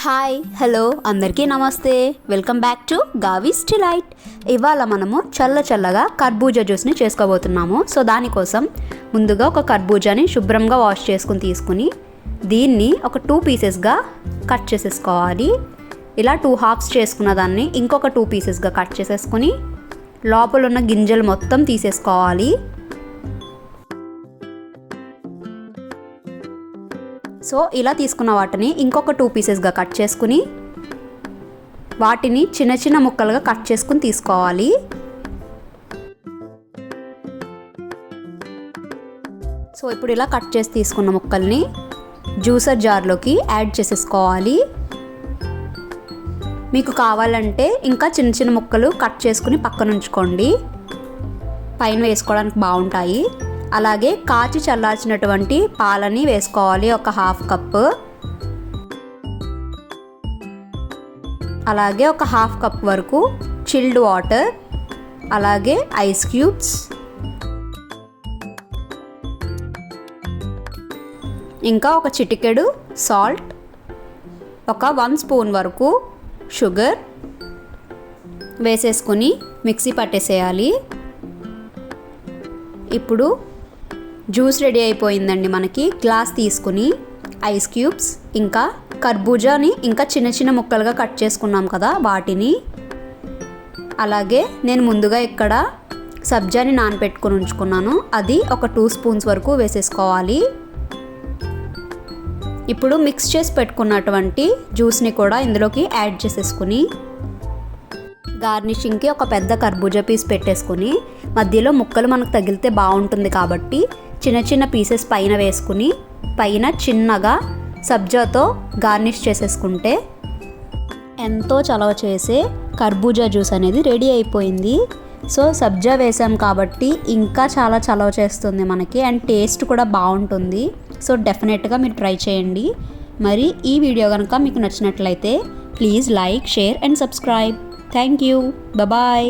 Hi hello అందరికీ నమస్తే. Welcome back to Gavi's delight. ఇవాళ మనము చల్లగా కర్బూజా జ్యూస్ని చేసుకోబోతున్నాము. సో దానికోసం ముందుగా ఒక కర్బూజాని శుభ్రంగా వాష్ తీసుకుని దీన్ని ఒక 2 పీసెస్గా కట్ చేసేసుకోవాలి. ఇలా 2 హాఫ్స్ చేసుకున్న దాన్ని ఇంకొక 2 పీసెస్గా కట్ చేసేసుకుని లోపల ఉన్న గింజలు మొత్తం తీసేసుకోవాలి. సో ఇలా తీసుకున్న వాటిని ఇంకొక 2 పీసెస్గా కట్ చేసుకుని వాటిని చిన్న చిన్న ముక్కలుగా కట్ చేసుకుని తీసుకోవాలి. సో ఇప్పుడు ఇలా కట్ చేసి తీసుకున్న ముక్కల్ని జ్యూసర్ జార్లోకి యాడ్ చేసేసుకోవాలి. మీకు కావాలంటే ఇంకా చిన్న చిన్న ముక్కలు కట్ చేసుకుని పక్కన ఉంచుకోండి, పైన వేసుకోవడానికి బాగుంటాయి. అలాగే కాచి చల్లార్చినటువంటి పాలని వేసుకోవాలి, ఒక 1/2 కప్పు. అలాగే ఒక 1/2 కప్ వరకు చిల్డ్ వాటర్, అలాగే ఐస్ క్యూబ్స్, ఇంకా ఒక చిటికెడు సాల్ట్, ఒక 1 స్పూన్ వరకు షుగర్ వేసేసుకొని మిక్సీ పట్టేసేయాలి. ఇప్పుడు జ్యూస్ రెడీ అయిపోయిందండి. మనకి గ్లాస్ తీసుకుని ఐస్ క్యూబ్స్ ఇంకా కర్బూజాని ఇంకా చిన్న చిన్న ముక్కలుగా కట్ చేసుకున్నాం కదా వాటిని, అలాగే నేను ముందుగా ఇక్కడ సబ్జాని నానబెట్టుకుని ఉంచుకున్నాను, అది ఒక 2 స్పూన్స్ వరకు వేసేసుకోవాలి. ఇప్పుడు మిక్స్ చేసి పెట్టుకున్నటువంటి జ్యూస్ని కూడా ఇందులోకి యాడ్ చేసేసుకుని గార్నిషింగ్కి ఒక పెద్ద కర్బూజా పీస్ పెట్టేసుకుని మధ్యలో ముక్కలు మనకు తగిలితే బాగుంటుంది కాబట్టి చిన్న చిన్న పీసెస్ పైన వేసుకుని పైన చిన్నగా సబ్జాతో గార్నిష్ చేసేసుకుంటే ఎంతో చలవ చేసే కర్బూజా జ్యూస్ అనేది రెడీ అయిపోయింది. సో సబ్జా వేసాం కాబట్టి ఇంకా చాలా చలవ చేస్తుంది మనకి, అండ్ టేస్ట్ కూడా బాగుంటుంది. సో డెఫినెట్గా మీరు ట్రై చేయండి. మరి ఈ వీడియో కనుక మీకు నచ్చినట్లయితే please like, share and subscribe. Thank you. Bye-bye.